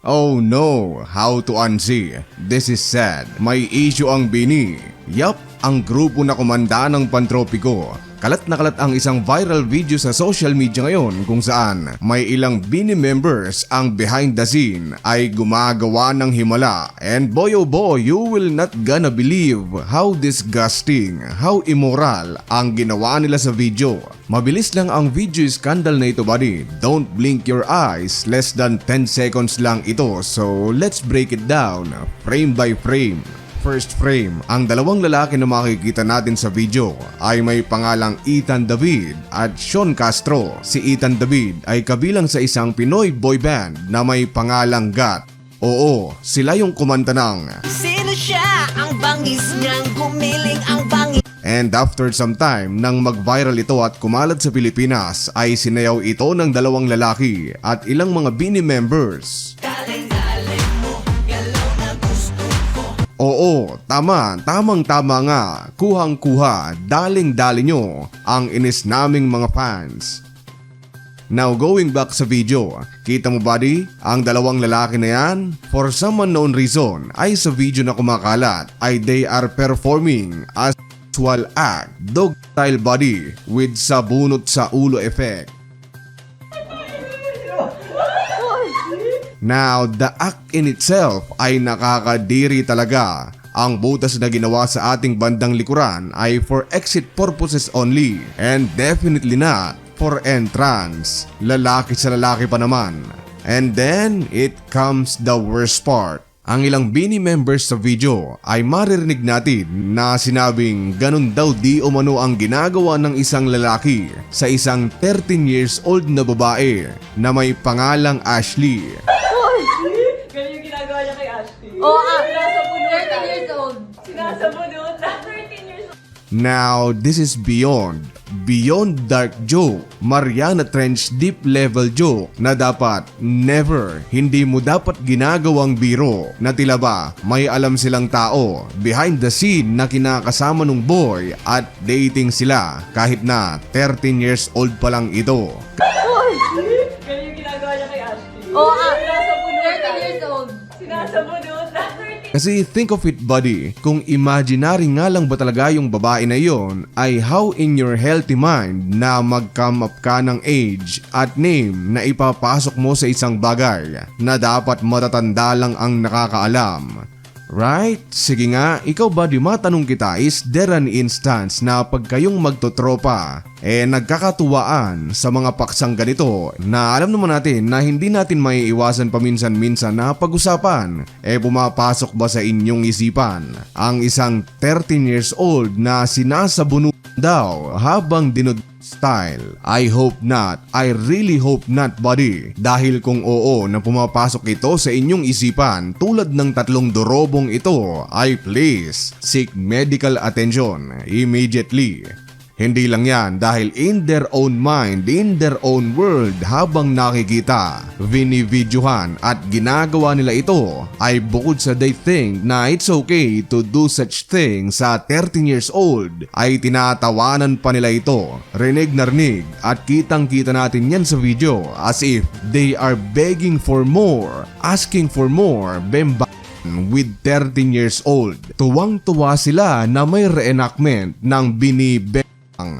Oh no, how to unsee? This is sad. May issue ang Bini. Yup, ang grupo na kumanda ng Pantropiko. Kalat na kalat ang isang viral video sa social media ngayon kung saan may ilang Bini members ang behind the scene ay gumagawa ng himala. And boy oh boy, you will not gonna believe how disgusting, how immoral ang ginawa nila sa video. Mabilis lang ang video scandal na ito, buddy. Don't blink your eyes, less than 10 seconds lang ito. So let's break it down frame by frame. First frame, ang dalawang lalaki na makikita natin sa video ay may pangalang Ethan David at Sean Castro. Si Ethan David ay kabilang sa isang Pinoy boy band na may pangalang GOT. Oo, sila yung kumanta ng Sino siya? Ang bangis niyang gumiling ang bangis. And after some time, nang mag-viral ito at kumalat sa Pilipinas, ay sinayaw ito ng dalawang lalaki at ilang mga Bini members. Oo, tamang-tama nga, kuhang-kuha, daling-dali nyo ang inis naming mga fans. Now going back sa video, kita mo buddy, ang dalawang lalaki na yan, for some unknown reason, ay sa video na kumakalat, ay they are performing as sexual act, dog style body, with sabunot sa ulo effect. Now, the act in itself ay nakakadiri talaga. Ang butas na ginawa sa ating bandang likuran ay for exit purposes only and definitely not for entrance. Lalaki sa lalaki pa naman. And then, it comes the worst part. Ang ilang Bini members sa video ay maririnig natin na sinabing ganun daw di umano ang ginagawa ng isang lalaki sa isang 13 years old na babae na may pangalang Ashley. Ganyan yung ginagawa niya kay Ashley. Oo, Sinasabunutan. 13 years old. Sinasabunutan. 13 years old. Now, this is beyond dark joke, Mariana Trench deep level joke na dapat never, hindi mo dapat ginagawang biro na tila ba may alam silang tao behind the scene na kinakasama ng boy at dating sila kahit na 13 years old pa lang ito. Ganyan yung ginagawa niya kay Ashley. Oo, Sinasabunutan. 13 years old. Sinasabunutan. Kasi think of it buddy, kung imaginary nga lang ba talaga yung babae na yon, ay how in your healthy mind na mag-come up ka ng age at name na ipapasok mo sa isang bagay na dapat matatanda lang ang nakakaalam. Right? Sige nga, ikaw buddy, matanong kita, is there an instance na pag kayong magtotropa, nagkakatuwaan sa mga paksang ganito na alam naman natin na hindi natin maiiwasan paminsan-minsan na pag-usapan, pumapasok ba sa inyong isipan ang isang 13 years old na sinasabuno daw habang style? I hope not. I really hope not buddy. Dahil kung oo na pumapasok ito sa inyong isipan tulad ng tatlong durobong ito, ay please seek medical attention immediately. Hindi lang yan dahil in their own mind, in their own world habang nakikita, vinividyohan at ginagawa nila ito ay bukod sa they think na it's okay to do such thing sa 13 years old ay tinatawanan pa nila ito. Rinig na rinig at kitang kita natin yan sa video as if they are begging for more, asking for more, with 13 years old. Tuwang-tuwa sila na may reenactment ng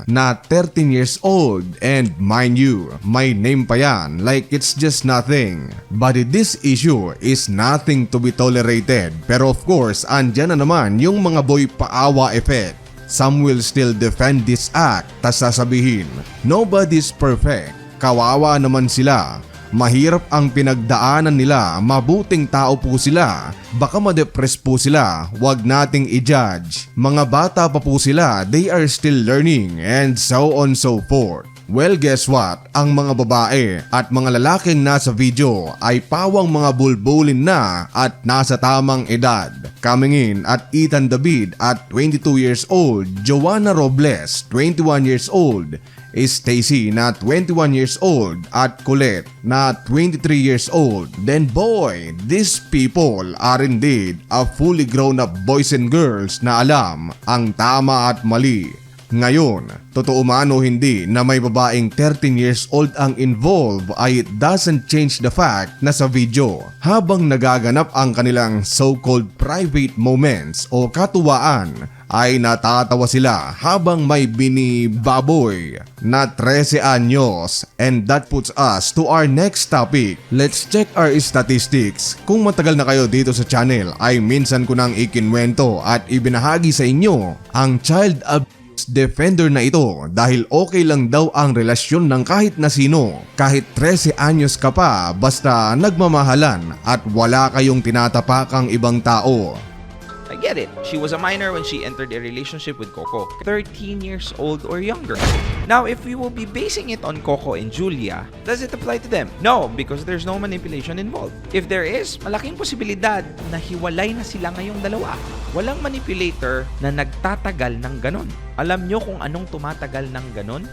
na 13 years old and mind you, may name pa yan like it's just nothing. But this issue is nothing to be tolerated. Pero of course, andyan na naman yung mga boy paawa effect. Some will still defend this act, tas sasabihin, nobody's perfect, kawawa naman sila. Mahirap ang pinagdaanan nila, mabuting tao po sila, baka ma-depress po sila, wag nating i-judge. Mga bata pa po sila, they are still learning and so on so forth. Well guess what, ang mga babae at mga lalaking nasa video ay pawang mga bulbulin na at nasa tamang edad. Coming in at Ethan David at 22 years old, Joanna Robles 21 years old, Stacy na 21 years old at Colette na 23 years old. Then boy, these people are indeed a fully grown up boys and girls na alam ang tama at mali. Ngayon, totoo man o hindi na may babaeng 13 years old ang involved ay it doesn't change the fact na sa video, habang nagaganap ang kanilang so-called private moments o katuwaan, ay natatawa sila habang may binibaboy na 13 anyos. And that puts us to our next topic. Let's check our statistics. Kung matagal na kayo dito sa channel ay minsan ko nang ikinwento at ibinahagi sa inyo ang child abuse defender na ito dahil okay lang daw ang relasyon ng kahit na sino, kahit 13 anyos ka pa, basta nagmamahalan at wala kayong tinatapakang ibang tao. I get it. She was a minor when she entered a relationship with Coco, 13 years old or younger. Now, if we will be basing it on Coco and Julia, does it apply to them? No, because there's no manipulation involved. If there is, malaking posibilidad na hiwalay na sila ngayong dalawa. Walang manipulator na nagtatagal ng ganon. Alam nyo kung anong tumatagal ng ganon?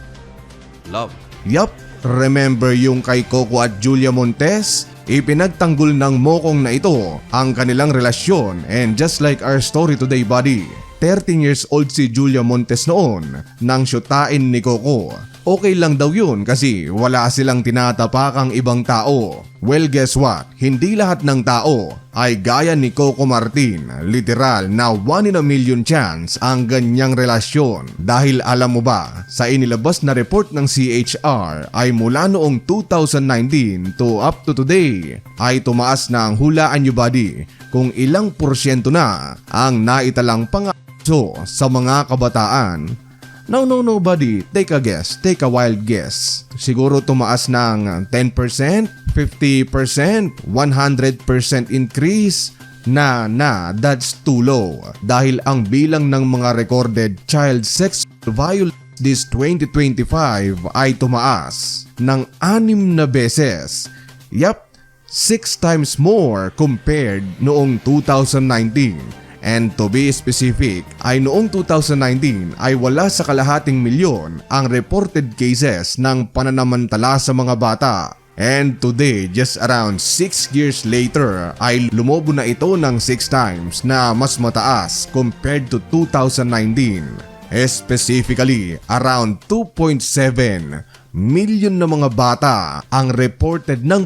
Love. Yup, remember yung kay Coco at Julia Montes? Ipinagtanggol ng mokong na ito ang kanilang relasyon, and just like our story today, buddy, 13 years old si Julia Montes noon nang syutain ni Coco. Okay lang daw yun kasi wala silang tinatapakang ibang tao. Well, guess what? Hindi lahat ng tao ay gaya ni Coco Martin. Literal na 1 in a million chance ang ganyang relasyon. Dahil alam mo ba, sa inilabas na report ng CHR ay mula noong 2019 to up to today ay tumaas na ang, hulaan nyo buddy, kung ilang porsyento na ang naitalang pangaso sa mga kabataan. No buddy, take a guess, take a wild guess. Siguro tumaas ng 10%, 50%, 100% increase. That's too low. Dahil ang bilang ng mga recorded child sex violence this 2025 ay tumaas ng 6 na beses. Yup, 6 times more compared noong 2019. And to be specific, ay noong 2019 ay wala sa kalahating milyon ang reported cases ng pananamantala sa mga bata. And today, just around 6 years later, ay lumobo na ito ng 6 times na mas mataas compared to 2019. Specifically, around 2.7 million na mga bata ang reported ng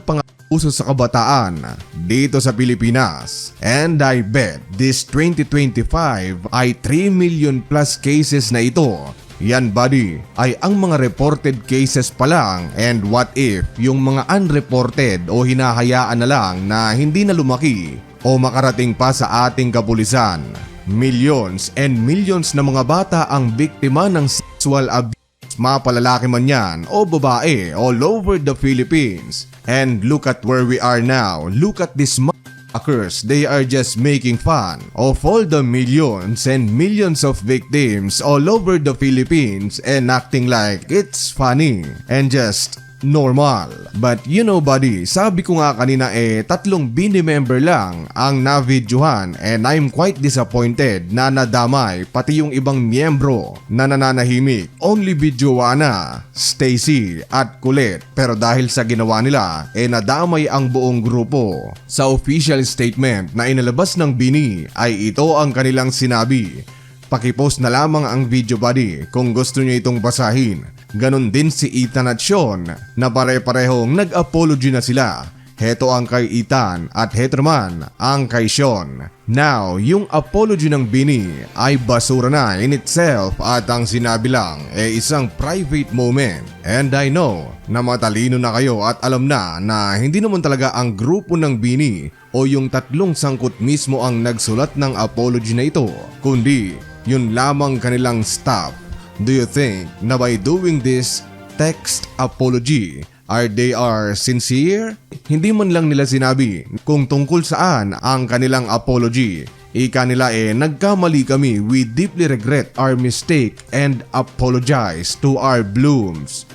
uso sa kabataan dito sa Pilipinas. And I bet this 2025 ay 3 million plus cases na ito. Yan buddy, ay ang mga reported cases pa lang, and what if yung mga unreported o hinahayaan na lang na hindi na lumaki o makarating pa sa ating kapulisan. Millions and millions na mga bata ang biktima ng sexual abuse, mapalalaki man yan o babae, all over the Philippines. And look at where we are now. Look at these motherfuckers. They are just making fun of all the millions and millions of victims all over the Philippines and acting like it's funny and just normal. But you know buddy, sabi ko nga kanina 3 bini member lang ang na-videohan, and I'm quite disappointed na nadamay pati yung ibang miyembro na nananahimik. Only videoana, Stacy at Colette, pero dahil sa ginawa nila nadamay ang buong grupo. Sa official statement na inalabas ng bini ay ito ang kanilang sinabi. Pakipost na lamang ang video buddy kung gusto nyo itong basahin. Ganon din si Ethan at Sean na pare-parehong nag-apology na sila. Heto ang kay Ethan at heto naman ang kay Sean. Now, yung apology ng bini ay basura na in itself at ang sinabi lang isang private moment. And I know na matalino na kayo at alam na hindi naman talaga ang grupo ng bini o yung 3 sangkot mismo ang nagsulat ng apology na ito, kundi yun lamang kanilang staff. Do you think na by doing this text apology they are sincere? Hindi man lang nila sinabi kung tungkol saan ang kanilang apology. Ika nila nagkamali kami, we deeply regret our mistake and apologize to our blooms.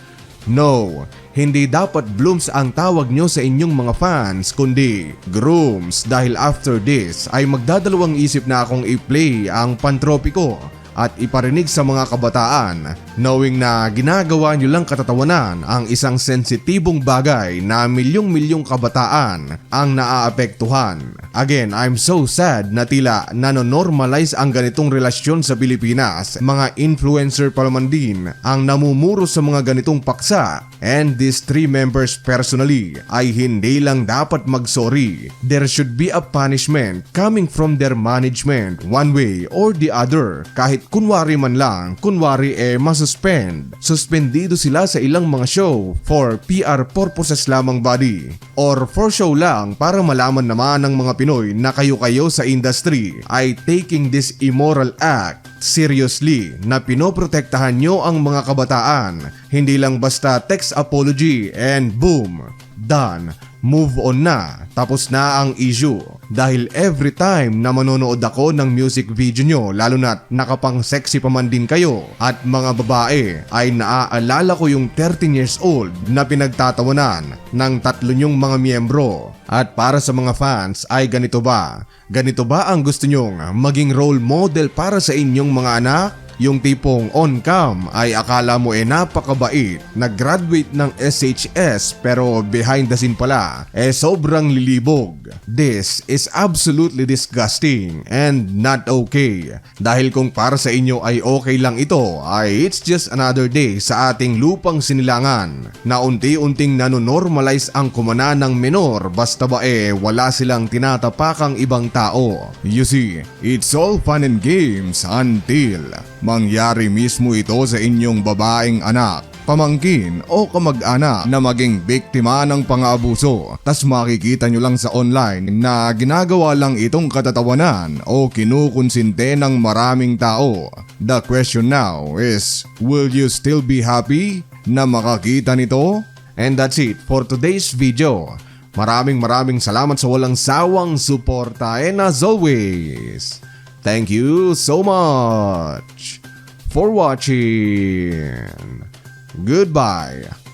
No, hindi dapat blooms ang tawag nyo sa inyong mga fans, kundi grooms, dahil after this ay magdadalawang isip na akong i-play ang pantropiko at iparinig sa mga kabataan knowing na ginagawa nyo lang katatawanan ang isang sensitibong bagay na milyong-milyong kabataan ang naaapektuhan. Again, I'm so sad na tila nanonormalize ang ganitong relasyon sa Pilipinas. Mga influencer pa naman din ang namumuro sa mga ganitong paksa. And these 3 members personally ay hindi lang dapat mag-sorry. There should be a punishment coming from their management one way or the other. Kahit kunwari man lang, masuspend. Suspendido sila sa ilang mga show for PR purposes lamang buddy. Or for show lang para malaman naman ng mga Pinoy na kayo-kayo sa industry ay taking this immoral act seriously, na pinoprotektahan nyo ang mga kabataan. Hindi lang basta text apology and boom, done. Move on na, tapos na ang issue. Dahil every time na manonood ako ng music video nyo, lalo na't nakapang sexy pa man din kayo at mga babae, ay naaalala ko yung 13 years old na pinagtatawanan ng 3 nyong mga miyembro. At para sa mga fans ay ganito ba? Ganito ba ang gusto nyong maging role model para sa inyong mga anak? Yung tipong on-cam ay akala mo napakabait, nag-graduate ng SHS pero behind the scene pala sobrang lilibog. This is absolutely disgusting and not okay. Dahil kung para sa inyo ay okay lang ito, ay it's just another day sa ating lupang sinilangan na unti-unting nanonormalize ang kumana ng menor basta ba wala silang tinatapakang ibang tao. You see, it's all fun and games until mangyari mismo ito sa inyong babaeng anak, pamangkin o kamag-anak na maging biktima ng pang-aabuso. Tas makikita nyo lang sa online na ginagawa lang itong katatawanan o kinukonsinte ng maraming tao. The question now is, will you still be happy na makakita nito? And that's it for today's video. Maraming salamat sa walang sawang suporta, and as always, thank you so much for watching. Goodbye.